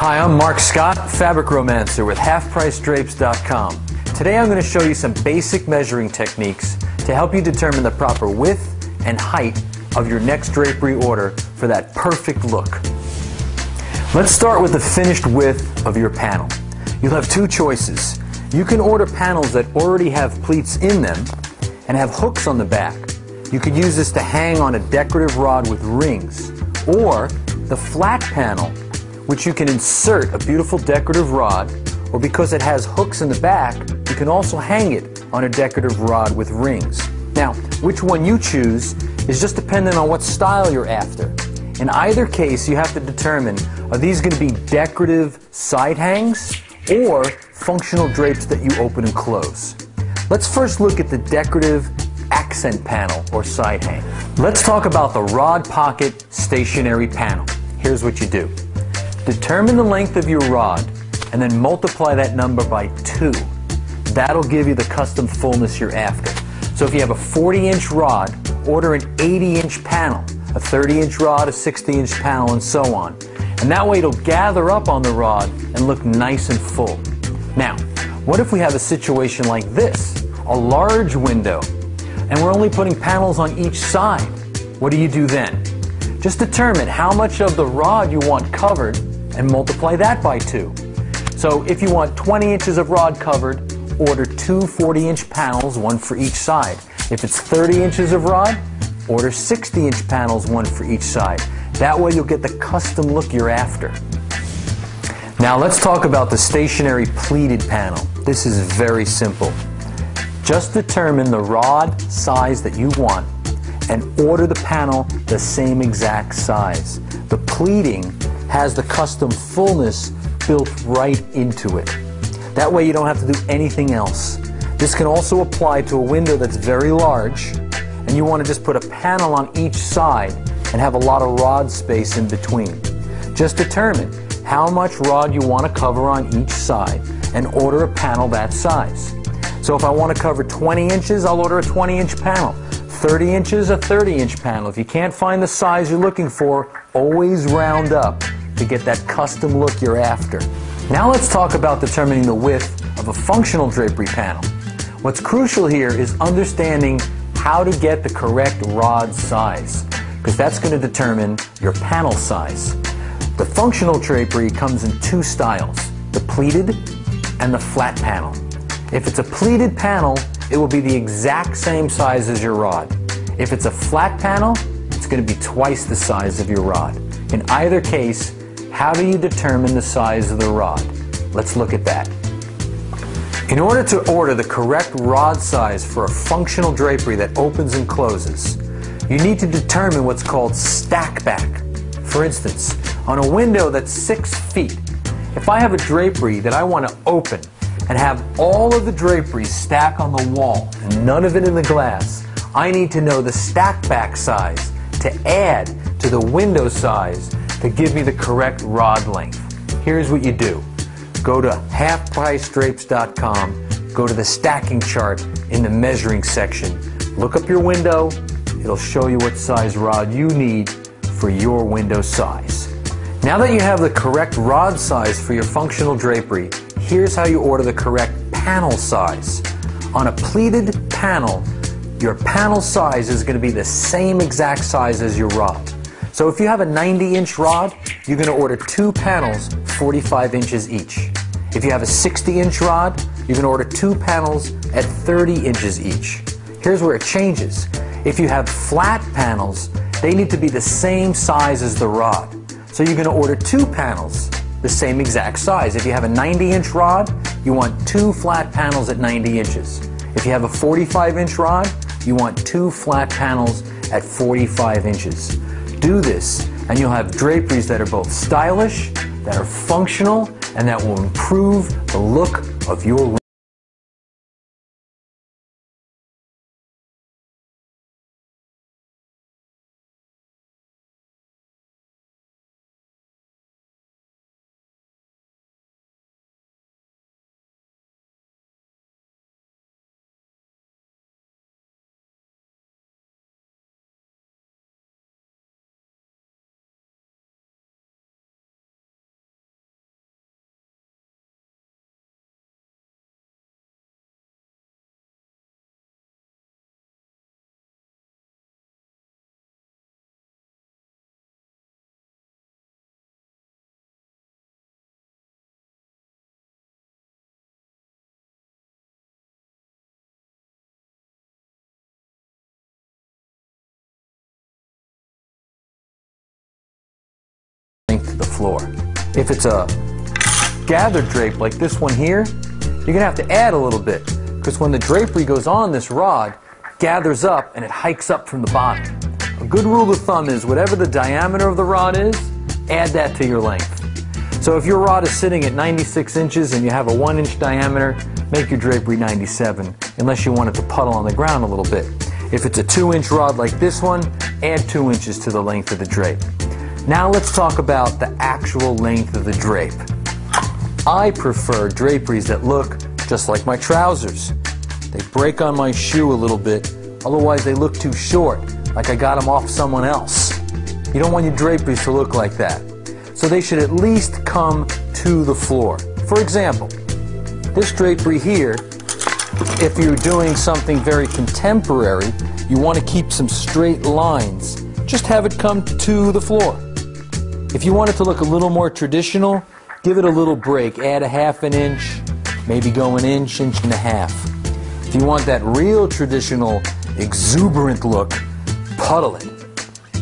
Hi, I'm Mark Scott, Fabric Romancer with HalfPriceDrapes.com. Today I'm going to show you some basic measuring techniques to help you determine the proper width and height of your next drapery order for that perfect look. Let's start with the finished width of your panel. You'll have two choices. You can order panels that already have pleats in them and have hooks on the back. You could use this to hang on a decorative rod with rings, or the flat panel, which you can insert a beautiful decorative rod, or because it has hooks in the back, you can also hang it on a decorative rod with rings. Now, which one you choose is just dependent on what style you're after. In either case, you have to determine, are these going to be decorative side hangs or functional drapes that you open and close? Let's first look at the decorative accent panel or side hang. Let's talk about the rod pocket stationary panel. Here's what you do. Determine the length of your rod and then multiply that number by 2. That'll give you the custom fullness you're after. So if you have a 40-inch rod, order an 80-inch panel, a 30-inch rod, a 60-inch panel, and so on. And that way it'll gather up on the rod and look nice and full. Now, what if we have a situation like this? A large window, and we're only putting panels on each side. What do you do then? Just determine how much of the rod you want covered and multiply that by 2. So if you want 20 inches of rod covered, order 2 40-inch panels, one for each side. If it's 30 inches of rod, order 60-inch panels, one for each side. That way you'll get the custom look you're after. Now let's talk about the stationary pleated panel. This is very simple. Just determine the rod size that you want and order the panel the same exact size. The pleating has the custom fullness built right into it. That way you don't have to do anything else. This can also apply to a window that's very large and you want to just put a panel on each side and have a lot of rod space in between. Just determine how much rod you want to cover on each side and order a panel that size. So if I want to cover 20 inches, I'll order a 20-inch panel. 30 inches, a 30-inch panel. If you can't find the size you're looking for, always round up to get that custom look you're after. Now let's talk about determining the width of a functional drapery panel. What's crucial here is understanding how to get the correct rod size, because that's going to determine your panel size. The functional drapery comes in two styles, the pleated and the flat panel. If it's a pleated panel, it will be the exact same size as your rod. If it's a flat panel, it's going to be twice the size of your rod. In either case, how do you determine the size of the rod? Let's look at that. In order to order the correct rod size for a functional drapery that opens and closes, you need to determine what's called stack back. For instance, on a window that's 6 feet, if I have a drapery that I want to open and have all of the drapery stack on the wall and none of it in the glass, I need to know the stack back size to add to the window size to give me the correct rod length. Here's what you do. Go to HalfPriceDrapes.com, go to the stacking chart in the measuring section, look up your window, it'll show you what size rod you need for your window size. Now that you have the correct rod size for your functional drapery, here's how you order the correct panel size. On a pleated panel, your panel size is going to be the same exact size as your rod. So if you have a 90-inch rod, you're going to order 2 panels 45 inches each. If you have a 60-inch rod, you're going to order 2 panels at 30 inches each. Here's where it changes. If you have flat panels, they need to be the same size as the rod. So you're going to order 2 panels the same exact size. If you have a 90-inch rod, you want 2 flat panels at 90 inches. If you have a 45-inch rod, you want 2 flat panels at 45 inches. Do this and you'll have draperies that are both stylish, that are functional, and that will improve the look of your room. floor. If it's a gathered drape like this one here, you're going to have to add a little bit, because when the drapery goes on this rod, it gathers up and it hikes up from the bottom. A good rule of thumb is whatever the diameter of the rod is, add that to your length. So if your rod is sitting at 96 inches and you have a 1-inch diameter, make your drapery 97, unless you want it to puddle on the ground a little bit. If it's a 2-inch rod like this one, add 2 inches to the length of the drape. Now let's talk about the actual length of the drape. I prefer draperies that look just like my trousers. They break on my shoe a little bit, otherwise they look too short, like I got them off someone else. You don't want your draperies to look like that. So they should at least come to the floor. For example, this drapery here, if you're doing something very contemporary, you want to keep some straight lines, just have it come to the floor. If you want it to look a little more traditional, give it a little break, add a 1/2 inch, maybe go an inch, inch and a half. If you want that real traditional, exuberant look, puddle it.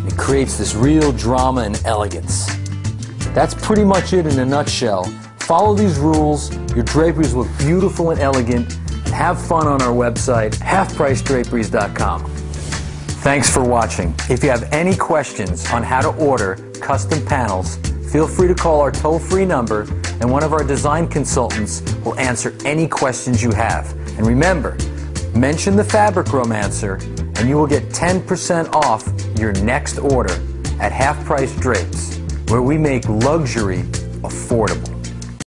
It creates this real drama and elegance. That's pretty much it in a nutshell. Follow these rules, your draperies look beautiful and elegant, and have fun on our website, halfpricedraperies.com. Thanks for watching. If you have any questions on how to order custom panels, feel free to call our toll-free number, and one of our design consultants will answer any questions you have. And remember, mention the Fabric Romancer, and you will get 10% off your next order at Half Price Drapes, where we make luxury affordable.